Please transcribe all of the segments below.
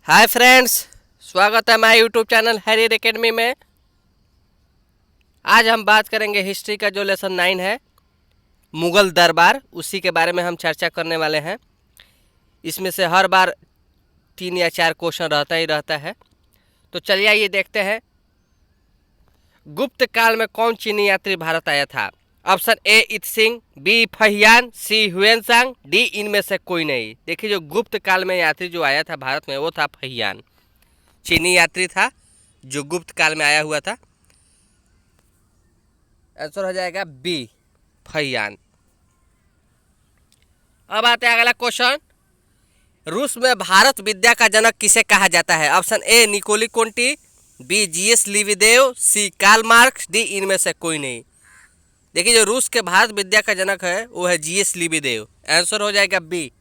Hi friends, स्वागत है हमारे यूट्यूब चैनल हैरियर एकेडमी में। आज हम बात करेंगे हिस्ट्री का जो लेसन 9 है, मुग़ल दरबार, उसी के बारे में हम चर्चा करने वाले हैं। इसमें से हर बार 3 या 4 क्वेश्चन रहता ही रहता है। तो चलिए आइए देखते हैं, गुप्त काल में कौन चीनी यात्री भारत आया था। ऑप्शन ए इत सिंह, बी फहियान, सी हुएनसांग, डी इनमें से कोई नहीं। देखिए, जो गुप्त काल में यात्री जो आया था भारत में वो था फहियान, चीनी यात्री था जो गुप्त काल में आया हुआ था। आंसर हो जाएगा बी, फहियान। अब आते हैं अगला क्वेश्चन, रूस में भारत विद्या का जनक किसे कहा जाता है। Option A Nicolo Conti, B GS Lebedev, C Karl Marx, D इनमें से कोई नहीं। देखिए, जो रूस के भारत विद्या का जनक है वो है जीएस लिविदेव। आंसर हो जाएगा बी।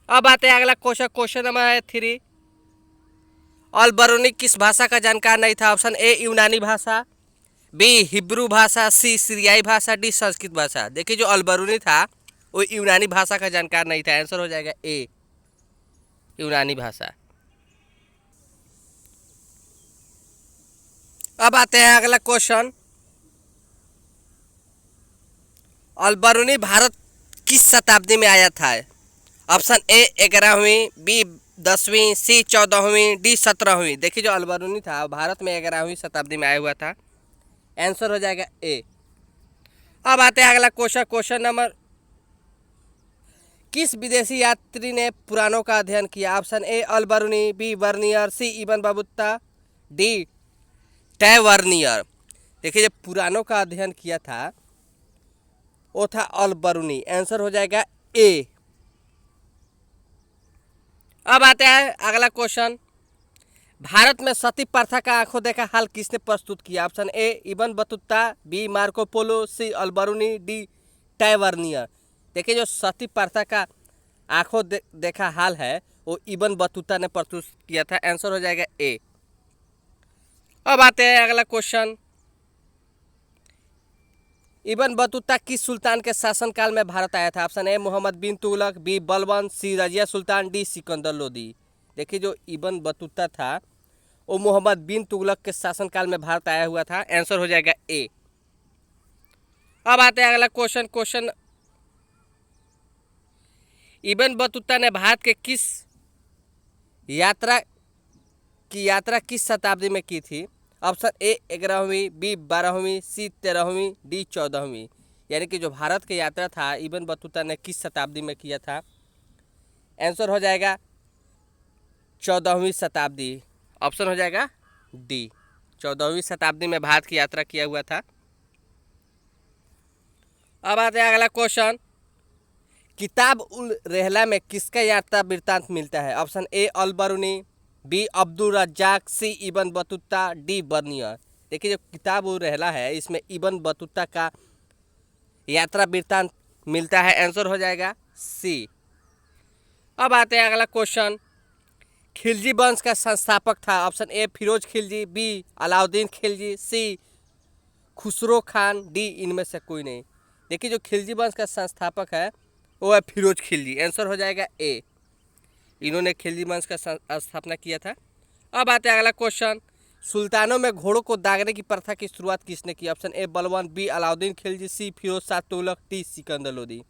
अब आते हैं अगला क्वेश्चन, क्वेश्चन नंबर 3, अल बरूनी किस भाषा का जानकार नहीं था। ऑप्शन ए यूनानी भाषा, बी हिब्रू भाषा, सी सीरियाई भाषा, डी संस्कृत भाषा। देखिए, जो अल बरूनी था वो यूनानी भाषा का जानकार नहीं था। आंसर हो जाएगा ए, यूनानी भाषा। अब आते हैं अगला क्वेश्चन, अल बरूनी भारत किस शताब्दी में आया था। ऑप्शन ए 11वीं, बी 10वीं, सी 14वीं, डी 17वीं। देखिए, जो अल बरूनी था भारत में 11वीं शताब्दी में आया हुआ था। आंसर हो जाएगा ए। अब आते हैं अगला क्वेश्चन, क्वेश्चन नंबर, किस विदेशी यात्री ने पुराणों का अध्ययन किया। Option A Al Biruni, B Bernier, C Ibn Battuta, D Tavernier. देखिए, जब पुराणों का अध्ययन किया था वो था अल बरूनी। आंसर हो जाएगा ए। अब आते हैं अगला क्वेश्चन, भारत में सती प्रथा का आंखों देखा हाल किसने प्रस्तुत किया। Option A Ibn Battuta, B Marco Polo, C Al Biruni, D Tavernier. देखिए, जो सती प्रथा का आंखों देखा हाल है वो इबन बतूता ने प्रस्तुत किया था। आंसर हो जाएगा ए। अब आते हैं अगला क्वेश्चन, इबन बतूता किस सुल्तान के शासनकाल में भारत आया था। Option A Mohammad bin Tughlaq, B Balban, C Razia Sultan, D Sikandar Lodi. देखिए, जो इबन बतूता था वो मोहम्मद बिन तुगलक के शासनकाल में भारत आया हुआ था। आंसर हो जाएगा ए। अब आते हैं अगला क्वेश्चन, क्वेश्चन, इबन बतूता ने भारत के किस यात्रा किस शताब्दी में की थी। ऑप्शन ए 11वीं, बी 12वीं, सी 13वीं, डी 14वीं। यानी कि जो भारत की यात्रा था इबन बतूता ने किस शताब्दी में किया था। आंसर हो जाएगा 14वीं शताब्दी। ऑप्शन हो जाएगा डी, 14वीं शताब्दी में भारत की यात्रा किया हुआ था। अब आते हैं अगला क्वेश्चन, किताब उल रहला में किसका यात्रा वृत्तांत मिलता है। Option A Al Biruni, B Abdul Razzaq, C Ibn Battuta, D Bernier. देखिए, जो किताब उल रहला है इसमें इबन बतूता का यात्रा वृत्तांत मिलता है। आंसर हो जाएगा सी। अब आते हैं अगला क्वेश्चन, खिलजी वंश का संस्थापक था। Option A Firoz Khilji, B Alauddin Khilji, C Khusro Khan, D इनमें से कोई नहीं। देखिए, जो खिलजी वंश का संस्थापक है वो है फिरोज खिलजी। आंसर हो जाएगा ए, इन्होंने खिलजी वंश का स्थापना किया था। अब आते हैं अगला क्वेश्चन, सुल्तानों में घोड़ों को दागने की प्रथा की शुरुआत किसने की। Option A Balban, B Alauddin Khilji, C Firoz Shah Tughlaq, D Sikandar Lodi.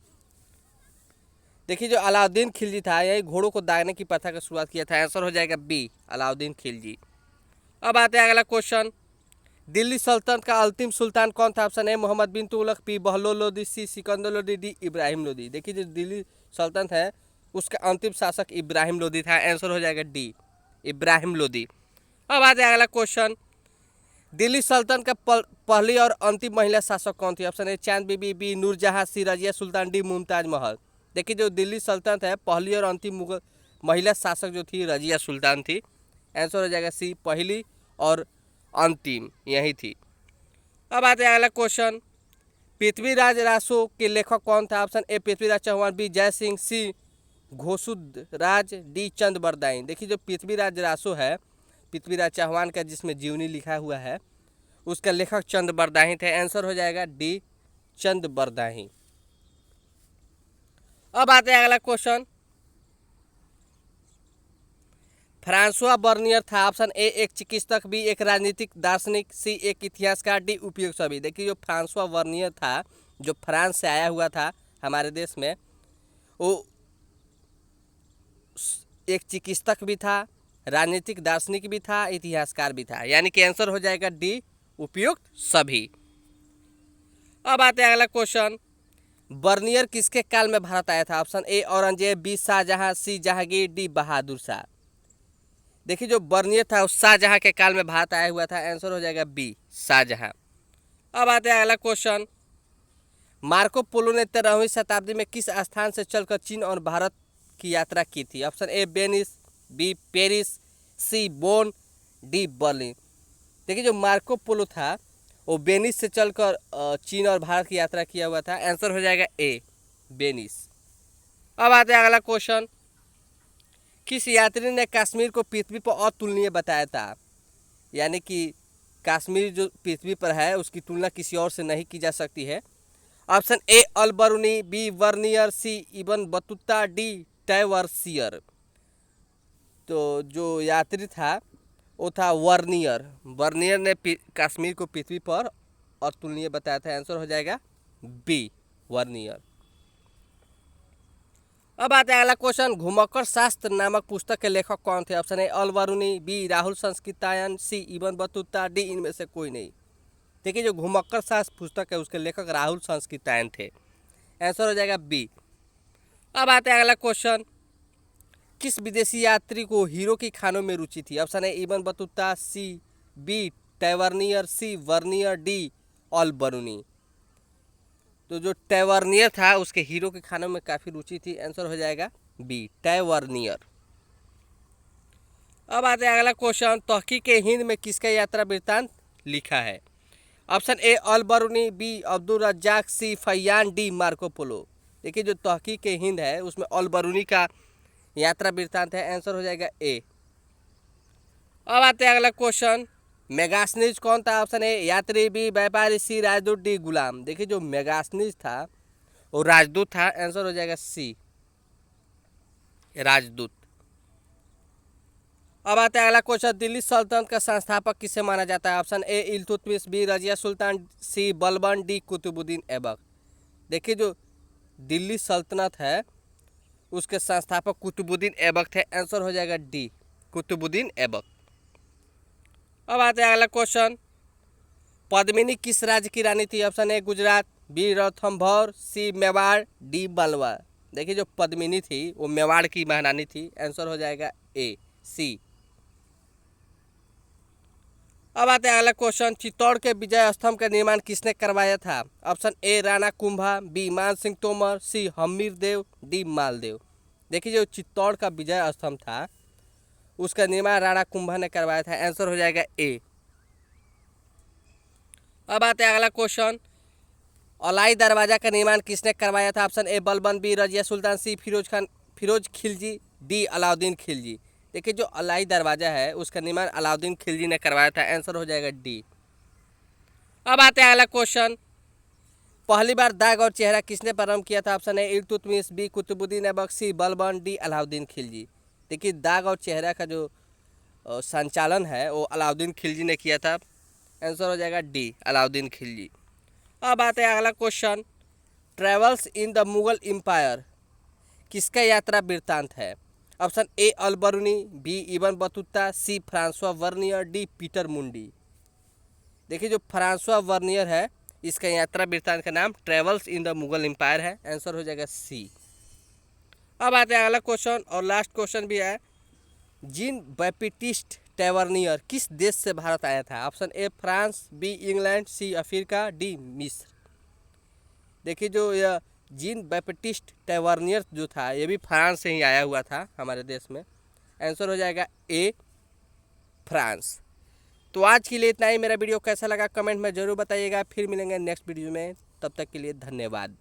देखिए, जो अलाउद्दीन खिलजी था यही घोड़ों को दागने की प्रथा की शुरुआत किया था। आंसर हो जाएगा बी, अलाउद्दीन खिलजी। अब आते हैं अगला क्वेश्चन, दिल्ली सल्तनत का अंतिम सुल्तान कौन था। Option A Mohammad bin Tughlaq, B Bahlol Lodi, C Sikandar Lodi, D Ibrahim Lodi. देखिए, जो दिल्ली सल्तनत है उसका अंतिम शासक इब्राहिम लोदी था। आंसर हो जाएगा डी, इब्राहिम लोदी। अब आते हैं अगला क्वेश्चन, दिल्ली सल्तनत का पहली और अंतिम महिला शासक कौन थी। ऑप्शन ए चांद बीबी, बी नूरजहां, सी रजिया सुल्तान, डी मुमताज महल। देखिए, जो दिल्ली सल्तनत है पहली और अंतिम मुगल महिला शासक जो थी रजिया सुल्तान थी। आंसर हो जाएगा सी, पहली और अंतिम यही थी। अब आते हैं अगला क्वेश्चन, पृथ्वीराज रासो के लेखक कौन था। Option A Prithviraj Chauhan, B Jai Singh, C घोषुदराज, D चंद बरदाई। देखिए, जो पृथ्वीराज रासो है पृथ्वीराज चौहान का जिसमें जीवनी लिखा हुआ है उसका लेखक चंद बरदाही थे। आंसर हो जाएगा डी, चंद बरदाही। अब आते हैं अगला क्वेश्चन, फ्रांसवा बर्नियर था। ऑप्शन ए एक चिकित्सक, बी एक राजनीतिक दार्शनिक, सी एक इतिहासकार, डी उपयुक्त सभी। देखिए जो फ्रांसवा बर्नियर था, जो फ्रांस से आया हुआ था हमारे देश में, वो एक चिकित्सक भी था, राजनीतिक दार्शनिक भी था, इतिहासकार भी था। यानी कि आंसर हो जाएगा डी उपयुक्त सभी। अब आते हैं अगला क्वेश्चन, बर्नियर किसके काल में भारत आया था? Option A Aurangzeb, B Shahjahan, C Jahangir, D Bahadur Shah. देखिए जो बर्नियर था उस शाहजहां के काल में भारत आया हुआ था। आंसर हो जाएगा बी शाहजहां। अब आते हैं अगला क्वेश्चन, मार्को पोलो ने 13वीं शताब्दी में किस स्थान से चलकर चीन और भारत की यात्रा की थी? Option A Venice, B Paris, C Bonn, D Berlin. देखिए जो मार्को पोलो था वो वेनिस से चलकर चीन और भारत की यात्रा किया हुआ था। आंसर हो जाएगा ए वेनिस। अब आते हैं अगला क्वेश्चन, किस यात्री ने कश्मीर को पृथ्वी पर अतुलनीय बताया था? यानी कि कश्मीर जो पृथ्वी पर है उसकी तुलना किसी और से नहीं की जा सकती है। Option A Al Biruni, B Bernier, C Ibn Battuta, D Tavernier. तो जो यात्री था वो था वर्नियर। वर्नियर ने कश्मीर को पृथ्वी पर अतुलनीय बताया था। आंसर हो जाएगा बी वर्नियर। अब आते हैं अगला क्वेश्चन, घुमक्कड़ शास्त्र नामक पुस्तक के लेखक कौन थे? Option A Al Biruni, B Rahul Sankrityayan, C Ibn Battuta, D इनमें से कोई नहीं। देखिए जो घुमक्कड़ शास्त्र पुस्तक है उसके लेखक राहुल संस्कृतायन थे। आंसर हो जाएगा बी। अब आते हैं अगला क्वेश्चन, किस विदेशी यात्री को हीरो की खानों में रुचि थी? Option A Ibn Battuta, C B Tavernier, C Bernier, D Al Biruni. तो जो टैवर्नियर था उसके हीरो के खानों में काफ़ी रुचि थी। आंसर हो जाएगा बी टैवर्नियर। अब आते हैं अगला क्वेश्चन, तहकीक हिंद में किसका यात्रा वृत्तांत लिखा है? Option A Al Biruni, B Abdul Razzaq, C Fahien, D Marco Polo. देखिए जो तहकीक हिंद है उसमें अल बरूनी का यात्रा वृत्तांत है। आंसर हो जाएगा ए। अब आते हैं अगला क्वेश्चन, मेगास्नीज कौन था? ऑप्शन ए यात्री, बी व्यापारी, सी राजदूत, डी गुलाम। देखिए जो मेगास्नीज था वो राजदूत था। आंसर हो जाएगा सी राजदूत। अब आता है अगला क्वेश्चन, दिल्ली सल्तनत का संस्थापक किसे माना जाता है? Option A Iltutmish, B Razia Sultan, C Balban, D Qutbuddin Aibak. देखिए जो दिल्ली सल्तनत है उसके संस्थापक कुतुबुद्दीन ऐबक थे। आंसर हो जाएगा डी कुतुबुद्दीन ऐबक। अब आते हैं अगला क्वेश्चन, पद्मिनी किस राज्य की रानी थी? Option A Gujarat, B Ranthambore, C Mewar, D Malwa. देखिए जो पद्मिनी थी वो मेवाड़ की महारानी थी। आंसर हो जाएगा ए सी। अब आते हैं अगला क्वेश्चन, चित्तौड़ के विजय स्तंभ का निर्माण किसने करवाया था? Option A Rana Kumbha, B Man Singh Tomar, C Hammir Dev, D Maldev. देखिए जो चित्तौड़ का विजय स्तंभ था उसका निर्माण राणा कुंभा ने करवाया था। आंसर हो जाएगा ए। अब आते हैं अगला क्वेश्चन, अलाई दरवाजा का निर्माण किसने करवाया था? Option A Balban, B Razia Sultan, C Firoz Khilji, D Alauddin Khilji. देखिए जो अलाई दरवाजा है उसका निर्माण अलाउद्दीन खिलजी ने करवाया था। आंसर हो जाएगा डी। अब आते हैं अगला क्वेश्चन, पहली बार दाग और चेहरा किसने प्रारंभ किया था? Option A Iltutmish, B Qutbuddin Aibak, C Balban, D Alauddin Khilji. देखिए दाग और चेहरा का जो संचालन है वो अलाउद्दीन खिलजी ने किया था। आंसर हो जाएगा डी अलाउद्दीन खिलजी। अब आते हैं अगला question, travels in the Mughal empire किसका यात्रा वृत्तांत है? Option A Al Biruni, B Ibn Battuta, C Francois Bernier, D Peter Mundy. देखिए जो फ्रांसवा वर्नियर है इसका यात्रा वृत्तांत का नाम travels in the Mughal empire है। आंसर हो जाएगा सी। अब आते हैं अगला क्वेश्चन और लास्ट क्वेश्चन भी है, जीन बैप्टिस्ट टैवर्नियर किस देश से भारत आया था? Option A France, B England, C Africa, D मिस्र। देखिए जो यह जीन बैप्टिस्ट टैवर्नियर जो था ये भी फ्रांस से ही आया हुआ था हमारे देश में। आंसर हो जाएगा ए फ्रांस। तो आज के लिए इतना ही। मेरा वीडियो कैसा लगा कमेंट में ज़रूर बताइएगा। फिर मिलेंगे नेक्स्ट वीडियो में, तब तक के लिए धन्यवाद।